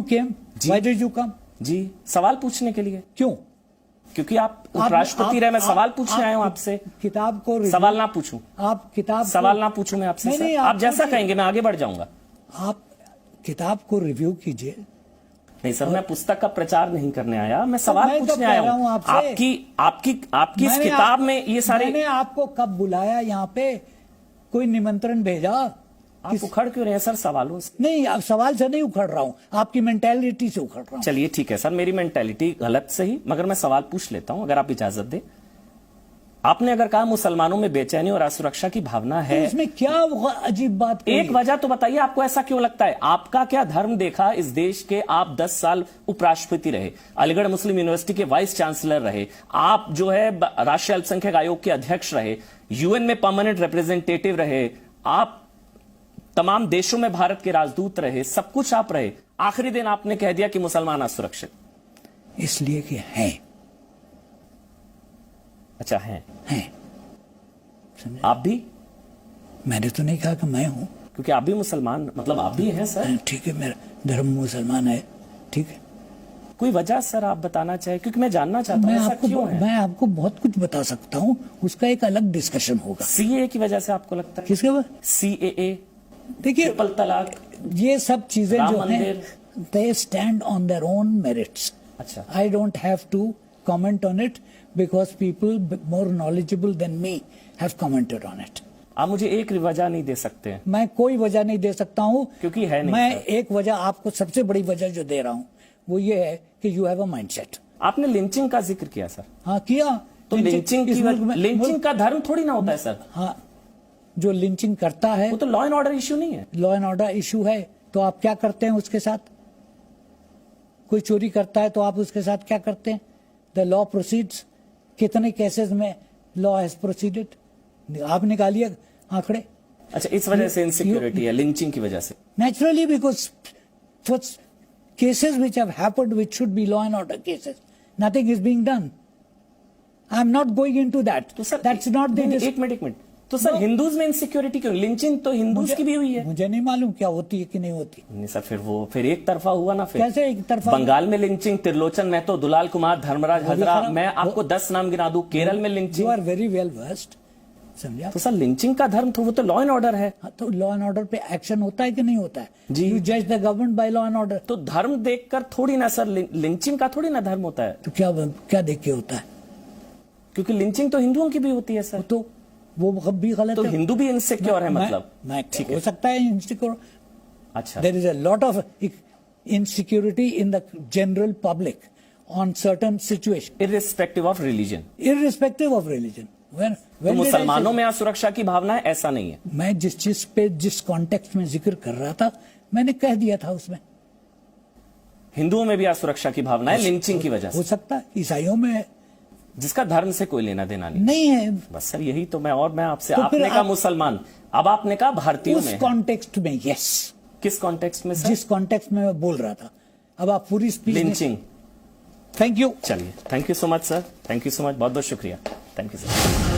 Came? Why did you come? जी, सवाल पूछने के लिए। क्यों? क्योंकि आप उपराष्ट्रपति रहे, मैं सवाल पूछने आया हूं आपसे। किताब को सवाल ना पूछूं? आप किताब सवाल ना पूछूं मैं आपसे? नहीं, आप जैसा कहेंगे मैं आगे बढ़ जाऊंगा। आप किताब को रिव्यू कीजिए। नहीं सर, मैं पुस्तक का प्रचार नहीं करने आया, मैं सवाल पूछने आया हूं आपसे। आपकी इस किताब में ये सारे। मैंने आपको कब बुलाया यहाँ पे? कोई निमंत्रण भेजा? आप उखड़ क्यों रहे हैं सर सवालों से? नहीं, आप सवाल से नहीं उखड़ रहा हूं, आपकी मेंटेलिटी से उखड़ रहा हूं। चलिए ठीक है सर, मेरी मेंटेलिटी गलत सही, मगर मैं सवाल पूछ लेता हूं अगर आप इजाजत दें। आपने अगर कहा मुसलमानों में बेचैनी और असुरक्षा की भावना है, तो इसमें क्या अजीब बात? एक वजह तो बताइए, आपको ऐसा क्यों लगता है? आपका क्या धर्म देखा इस देश के? आप 10 साल उपराष्ट्रपति रहे, अलीगढ़ मुस्लिम यूनिवर्सिटी के वाइस चांसलर रहे, आप जो है राष्ट्रीय अल्पसंख्यक आयोग के अध्यक्ष रहे, यूएन में परमानेंट रिप्रेजेंटेटिव रहे, आप तमाम देशों में भारत के राजदूत रहे, सब कुछ आप रहे। आखिरी दिन आपने कह दिया कि मुसलमान असुरक्षित, इसलिए कि हैं। अच्छा हैं? समझे? आप भी? मैंने तो नहीं कहा कि मैं हूं, क्योंकि आप भी मुसलमान, मतलब आप भी हैं सर। ठीक है, मेरा धर्म मुसलमान है, ठीक है। कोई वजह सर आप बताना चाहे? क्योंकि मैं जानना चाहता हूं मैं आपको बहुत कुछ बता सकता हूं, उसका एक अलग डिस्कशन होगा। सीएए की वजह से आपको लगता है? किसके बाद? सीएए, देखिए, ट्रिपल तलाक, ये सब चीजें जो हैं, they stand on their own merits. अच्छा, I don't have to comment on it because people more knowledgeable than me have commented on it. आप मुझे एक वजह नहीं दे सकते हैं? मैं कोई वजह नहीं दे सकता हूं, क्योंकि है नहीं। मैं एक वजह आपको, सबसे बड़ी वजह जो दे रहा हूं वो ये है कि यू हैव अ माइंडसेट। आपने लिंचिंग का जिक्र किया सर। हाँ, किया। तो लिंचिंग का धर्म थोड़ी ना होता है सर। हाँ, जो लिंचिंग करता है वो तो लॉ एंड ऑर्डर इश्यू नहीं है। लॉ एंड ऑर्डर इशू है, तो आप क्या करते हैं उसके साथ? कोई चोरी करता है तो आप उसके साथ क्या करते हैं? The law proceeds. कितने केसेस में लॉ हैज प्रोसीडेड? आप निकालिए आंकड़े। अच्छा, इस वजह से इनसिक्योरिटी है, लिंचिंग की वजह से? Naturally, because cases which have happened which should be law and order cases, nothing is being done. I am not going into that. तो सर, that's not the एक मिनट तो सर, हिंदूज में insecurity क्यों? Lynching तो Hindus की भी हुई है। मुझे नहीं मालूम क्या होती है कि नहीं होती। नहीं सर, फिर एक तरफा हुआ ना। फिर कैसे एक तरफा? बंगाल में लिंचिंग, त्रिलोचन महतो, दुलाल कुमार, धर्मराज हजरा, मैं आपको 10 नाम गिना दूं। केरल में lynching. You are very well versed, समझा? तो सर, लिंचिंग का धर्म तो वो तो लॉ एंड ऑर्डर है। तो लॉ एंड ऑर्डर पे एक्शन होता है कि नहीं होता है? जी, यू जज the government by law and order. तो धर्म देखकर थोड़ी ना सर, लिंचिंग का थोड़ी ना धर्म होता है। तो क्या देख के होता है? क्योंकि लिंचिंग तो हिंदुओं की भी होती है सर। तो वो भी गलत है। तो है। हिंदू भी इनसिक्योर है मतलब? ठीक हो सकता है इनसिक्योर। अच्छा, there is a lot of insecurity in the general public on certain situation, irrespective of religion. Irrespective of religion. तो मुसलमानों में असुरक्षा की भावना है, ऐसा नहीं है? मैं जिस चीज पे, जिस कॉन्टेक्स्ट में जिक्र कर रहा था, मैंने कह दिया था उसमें। हिंदुओं में भी असुरक्षा की भावना है लिंचिंग की वजह से? हो सकता है, ईसाइयों में है, जिसका धर्म से कोई लेना देना नहीं है। बस सर, यही तो मैं आपसे, तो आपने कहा मुसलमान, अब आपने कहा भारतीयों में। उस कॉन्टेक्स्ट में, यस। किस कॉन्टेक्स्ट में सर? जिस कॉन्टेक्स्ट में मैं बोल रहा था। अब आप पूरी स्पीच लिंचिंग। Thank you. चलिए, thank you so much sir, thank you so much, बहुत बहुत शुक्रिया, थैंक यू सर।